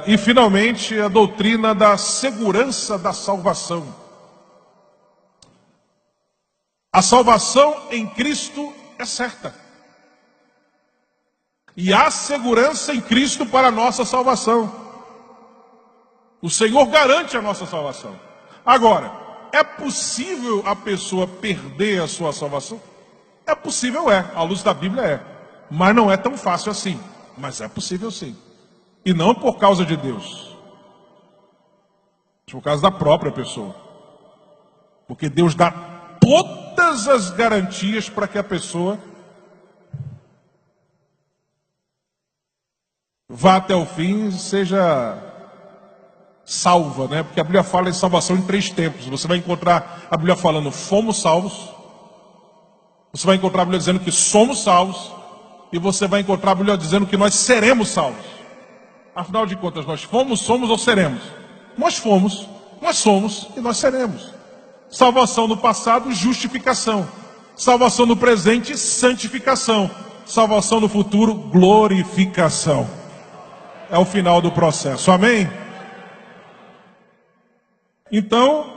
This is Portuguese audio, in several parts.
E finalmente a doutrina da segurança da salvação. A salvação em Cristo é certa. E há segurança em Cristo para a nossa salvação. O Senhor garante a nossa salvação. Agora, é possível a pessoa perder a sua salvação? É possível, à luz da Bíblia é. Mas não é tão fácil assim. Mas é possível sim. E não por causa de Deus. Por causa da própria pessoa. Porque Deus dá todas as garantias para que a pessoa vá até o fim e seja salva, né? Porque a Bíblia fala em salvação em 3 tempos. Você vai encontrar a Bíblia falando fomos salvos. Você vai encontrar a Bíblia dizendo que somos salvos. E você vai encontrar a Bíblia dizendo que nós seremos salvos. Afinal de contas, nós fomos, somos ou seremos? Nós fomos, nós somos e nós seremos. Salvação no passado, justificação. Salvação no presente, santificação. Salvação no futuro, glorificação. É o final do processo, amém? Então,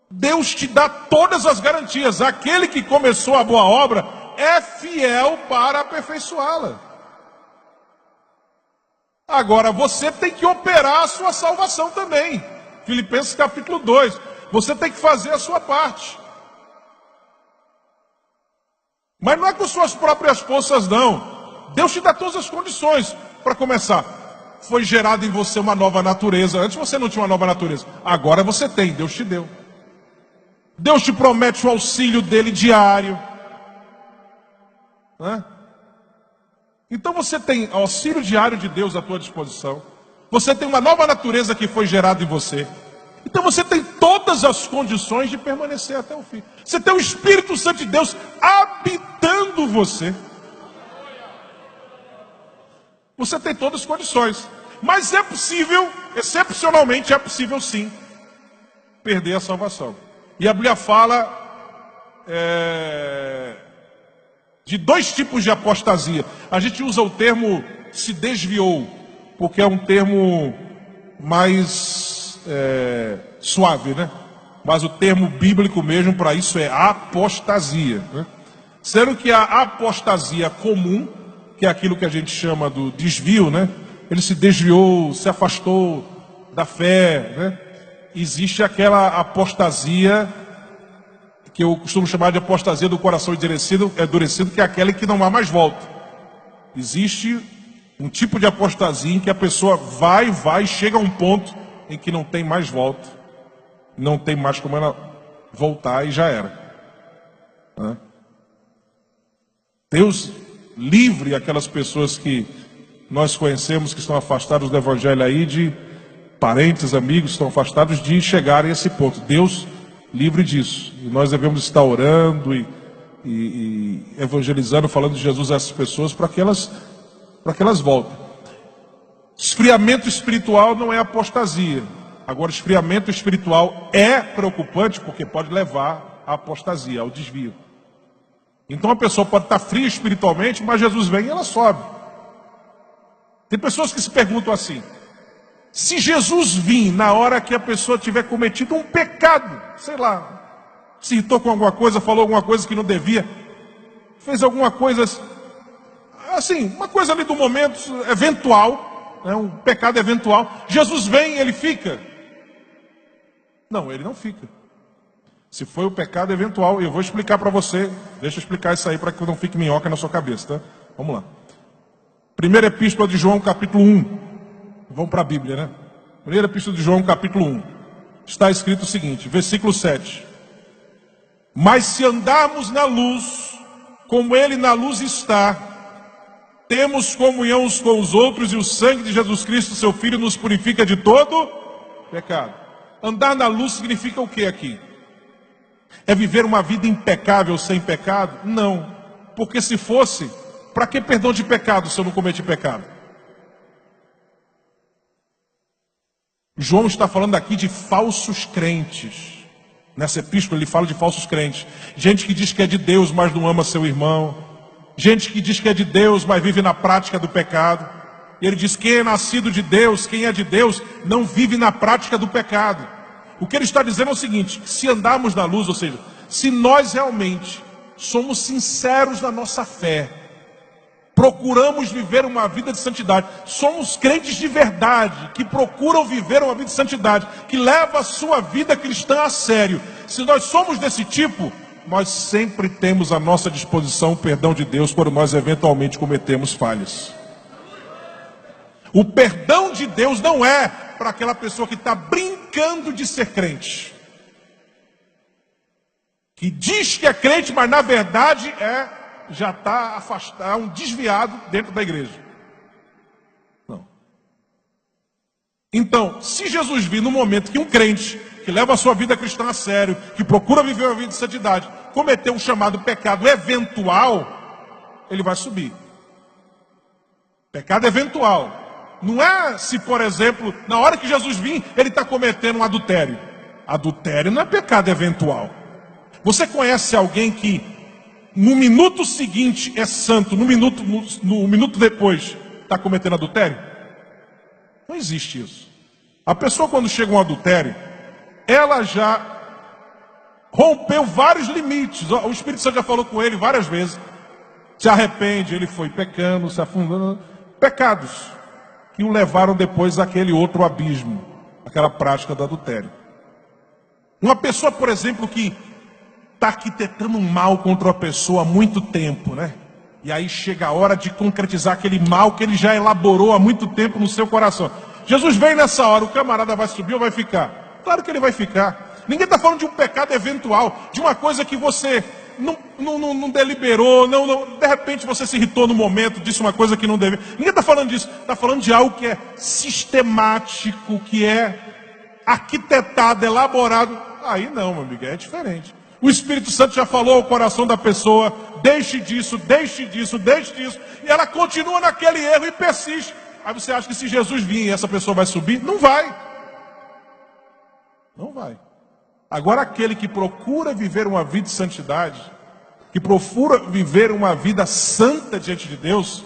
Deus te dá todas as garantias. Aquele que começou a boa obra é fiel para aperfeiçoá-la. Agora, você tem que operar a sua salvação também. Filipenses capítulo 2. Você tem que fazer a sua parte. Mas não é com suas próprias forças, não. Deus te dá todas as condições. Para começar, foi gerado em você uma nova natureza. Antes você não tinha uma nova natureza. Agora você tem, Deus te deu. Deus te promete o auxílio dele diário. Né? Então você tem auxílio diário de Deus à tua disposição. Você tem uma nova natureza que foi gerada em você. Então você tem todas as condições de permanecer até o fim. Você tem o Espírito Santo de Deus habitando você. Você tem todas as condições. Mas é possível, excepcionalmente é possível sim, perder a salvação. E a Bíblia fala de 2 tipos de apostasia. A gente usa o termo se desviou, porque é um termo mais suave, né? Mas o termo bíblico mesmo para isso é apostasia, né? Sendo que a apostasia comum, que é aquilo que a gente chama do desvio, né? Ele se desviou, se afastou da fé, né? Existe aquela apostasia que eu costumo chamar de apostasia do coração endurecido, que é aquela que não há mais volta. Existe um tipo de apostasia em que a pessoa vai, chega a um ponto em que não tem mais volta, não tem mais como ela voltar e já era. Né? Deus livre aquelas pessoas que nós conhecemos, que estão afastados do Evangelho aí, de parentes, amigos que estão afastados, de chegarem a esse ponto. Deus livre disso. E nós devemos estar orando e evangelizando, falando de Jesus a essas pessoas para que elas voltem. Esfriamento espiritual não é apostasia. Agora, esfriamento espiritual é preocupante porque pode levar à apostasia, ao desvio. Então a pessoa pode estar fria espiritualmente, mas Jesus vem e ela sobe. Tem pessoas que se perguntam assim: se Jesus vir na hora que a pessoa tiver cometido um pecado, sei lá, se irritou com alguma coisa, falou alguma coisa que não devia, fez alguma coisa assim, uma coisa ali do momento eventual, né, um pecado eventual, Jesus vem e ele fica? Não, ele não fica. Se foi o pecado eventual, eu vou explicar para você, deixa eu explicar isso aí para que não fique minhoca na sua cabeça, tá? Vamos lá. Primeira Epístola de João, capítulo 1. Vamos para a Bíblia, né? Primeira Epístola de João, capítulo 1. Está escrito o seguinte, versículo 7. Mas se andarmos na luz, como ele na luz está, temos comunhão uns com os outros, e o sangue de Jesus Cristo, seu Filho, nos purifica de todo pecado. Andar na luz significa o que aqui? É viver uma vida impecável sem pecado? Não. Porque se fosse, para que perdão de pecado se eu não cometi pecado? João está falando aqui de falsos crentes. Nessa epístola ele fala de falsos crentes. Gente que diz que é de Deus, mas não ama seu irmão. Gente que diz que é de Deus, mas vive na prática do pecado. E ele diz: quem é nascido de Deus, quem é de Deus, não vive na prática do pecado. O que ele está dizendo é o seguinte: se andarmos na luz, ou seja, se nós realmente somos sinceros na nossa fé, procuramos viver uma vida de santidade, somos crentes de verdade, que procuram viver uma vida de santidade, que leva a sua vida cristã a sério. Se nós somos desse tipo, nós sempre temos à nossa disposição o perdão de Deus quando nós eventualmente cometemos falhas. O perdão de Deus não é para aquela pessoa que está brincando de ser crente, que diz que é crente, mas na verdade já está afastado, um desviado dentro da igreja. Não. Então, se Jesus vir no momento que um crente que leva a sua vida cristã a sério, que procura viver uma vida de santidade, cometeu um chamado pecado eventual, ele vai subir. Pecado eventual. Não é se, por exemplo, na hora que Jesus vir, ele está cometendo um adultério. Adultério não é pecado eventual. Você conhece alguém que no minuto seguinte é santo, no minuto depois está cometendo adultério? Não existe isso. A pessoa, quando chega um adultério, ela já rompeu vários limites. O Espírito Santo já falou com ele várias vezes. Se arrepende, ele foi pecando, se afundando. Pecados que o levaram depois àquele outro abismo, aquela prática do adultério. Uma pessoa, por exemplo, que está arquitetando um mal contra uma pessoa há muito tempo, né? E aí chega a hora de concretizar aquele mal que ele já elaborou há muito tempo no seu coração. Jesus vem nessa hora, o camarada vai subir ou vai ficar? Claro que ele vai ficar. Ninguém está falando de um pecado eventual, de uma coisa que você não deliberou, de repente você se irritou no momento, disse uma coisa que não deve. Ninguém está falando disso, está falando de algo que é sistemático, que é arquitetado, elaborado. Aí não, meu amigo, é diferente. O Espírito Santo já falou ao coração da pessoa: deixe disso, deixe disso, deixe disso. E ela continua naquele erro e persiste. Aí você acha que se Jesus vir e essa pessoa vai subir? Não vai. Não vai. Agora aquele que procura viver uma vida de santidade, que procura viver uma vida santa diante de Deus,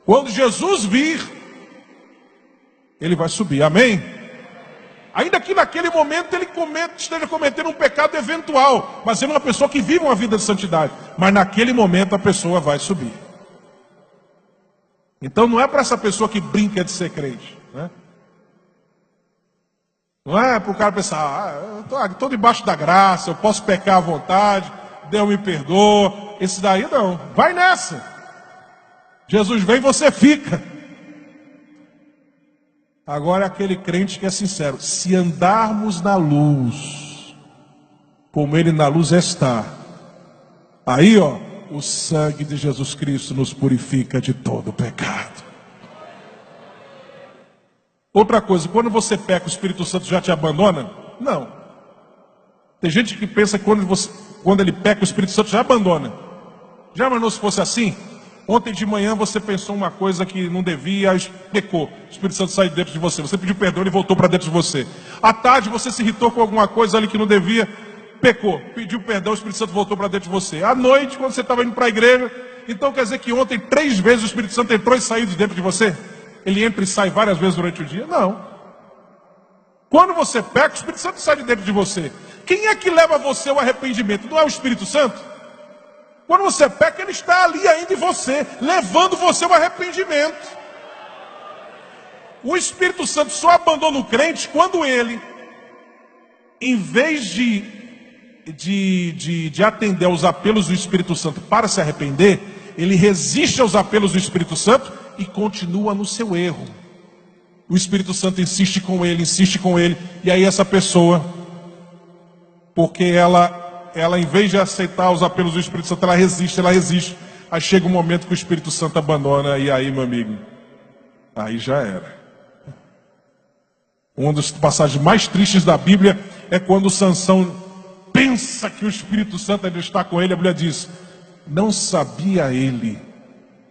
quando Jesus vir, ele vai subir. Amém? Ainda que naquele momento ele esteja cometendo um pecado eventual, mas ele é uma pessoa que vive uma vida de santidade. Mas naquele momento a pessoa vai subir. Então não é para essa pessoa que brinca de ser crente, né? Não é para o cara pensar: eu estou debaixo da graça, eu posso pecar à vontade, Deus me perdoa. Esse daí não, vai nessa. Jesus vem e você fica. Agora é aquele crente que é sincero: se andarmos na luz, como ele na luz está, aí o sangue de Jesus Cristo nos purifica de todo pecado. Outra coisa, quando você peca, o Espírito Santo já te abandona? Não. Tem gente que pensa que quando ele peca, o Espírito Santo já abandona. Já imaginou se fosse assim? Ontem de manhã você pensou uma coisa que não devia, pecou. O Espírito Santo sai de dentro de você. Você pediu perdão, ele voltou para dentro de você. À tarde você se irritou com alguma coisa ali que não devia, pecou. Pediu perdão, o Espírito Santo voltou para dentro de você. À noite, quando você estava indo para a igreja, então quer dizer que ontem 3 vezes o Espírito Santo entrou e saiu de dentro de você? Ele entra e sai várias vezes durante o dia? Não. Quando você peca, o Espírito Santo sai de dentro de você. Quem é que leva você ao arrependimento? Não é o Espírito Santo? Quando você peca, ele está ali ainda em você, levando você ao arrependimento. O Espírito Santo só abandona o crente quando ele, em vez de atender aos apelos do Espírito Santo para se arrepender, ele resiste aos apelos do Espírito Santo e continua no seu erro. O Espírito Santo insiste com ele, e aí essa pessoa, porque ela em vez de aceitar os apelos do Espírito Santo, ela resiste. Aí chega um momento que o Espírito Santo abandona, e aí, meu amigo, aí já era. Uma das passagens mais tristes da Bíblia é quando Sansão pensa que o Espírito Santo ainda está com ele. A Bíblia diz: não sabia ele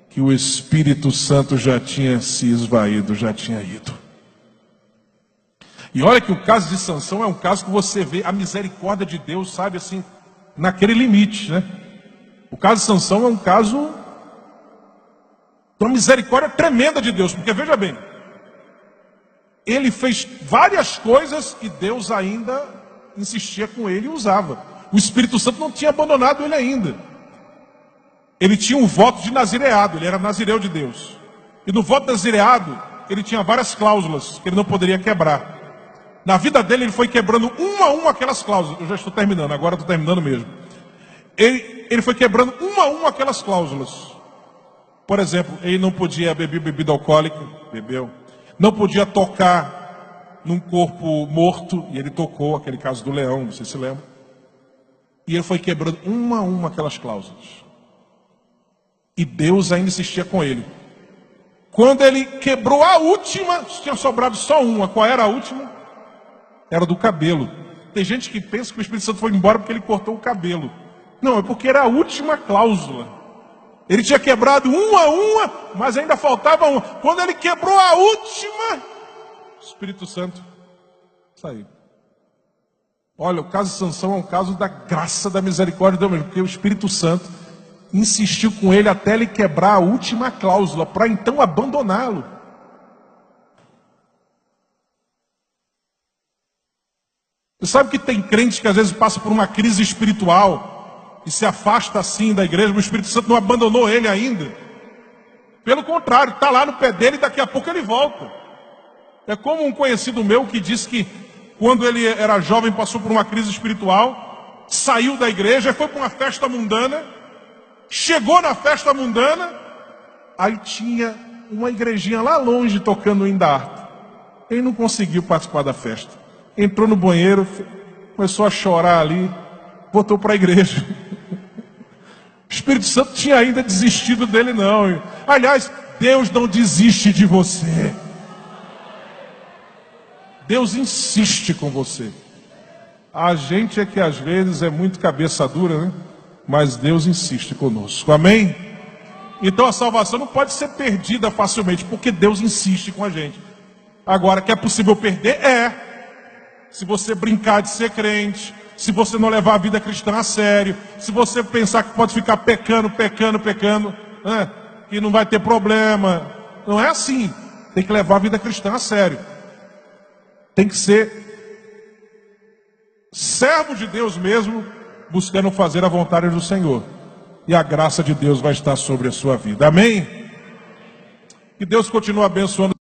que o Espírito Santo já tinha se esvaído, já tinha ido. E olha que o caso de Sansão é um caso que você vê a misericórdia de Deus, sabe, assim, naquele limite, né? O caso de Sansão é um caso Uma misericórdia tremenda de Deus, porque veja bem, ele fez várias coisas e Deus ainda insistia com ele e usava. O Espírito Santo não tinha abandonado ele ainda. Ele tinha um voto de nazireado, ele era nazireu de Deus. E no voto de nazireado, ele tinha várias cláusulas que ele não poderia quebrar. Na vida dele, ele foi quebrando uma a uma aquelas cláusulas. Eu já estou terminando, agora estou terminando mesmo. Ele foi quebrando uma a uma aquelas cláusulas. Por exemplo, ele não podia beber bebida alcoólica, bebeu. Não podia tocar num corpo morto, e ele tocou, aquele caso do leão, você se lembra? E ele foi quebrando uma a uma aquelas cláusulas. E Deus ainda insistia com ele. Quando ele quebrou a última, tinha sobrado só uma. Qual era a última? Era do cabelo. Tem gente que pensa que o Espírito Santo foi embora porque ele cortou o cabelo. Não, é porque era a última cláusula. Ele tinha quebrado uma a uma, mas ainda faltava uma. Quando ele quebrou a última, o Espírito Santo saiu. Olha, o caso de Sansão é um caso da graça, da misericórdia de Deus mesmo, porque o Espírito Santo insistiu com ele até ele quebrar a última cláusula, para então abandoná-lo. Você sabe que tem crente que às vezes passa por uma crise espiritual e se afasta assim da igreja, mas o Espírito Santo não abandonou ele ainda. Pelo contrário, está lá no pé dele e daqui a pouco ele volta. É como um conhecido meu que disse que quando ele era jovem passou por uma crise espiritual, saiu da igreja e foi para uma festa mundana, chegou na festa mundana, aí tinha uma igrejinha lá longe tocando o hino da harpa. Ele não conseguiu participar da festa. Entrou no banheiro, começou a chorar ali, voltou para a igreja. O Espírito Santo tinha ainda desistido dele não. Aliás, Deus não desiste de você. Deus insiste com você. A gente é que às vezes é muito cabeça dura, né? Mas Deus insiste conosco. Amém? Então a salvação não pode ser perdida facilmente, porque Deus insiste com a gente. Agora, que é possível perder? É. Se você brincar de ser crente, se você não levar a vida cristã a sério, se você pensar que pode ficar pecando, né? Que não vai ter problema. Não é assim. Tem que levar a vida cristã a sério. Tem que ser servo de Deus mesmo, buscando fazer a vontade do Senhor. E a graça de Deus vai estar sobre a sua vida. Amém? Que Deus continue abençoando.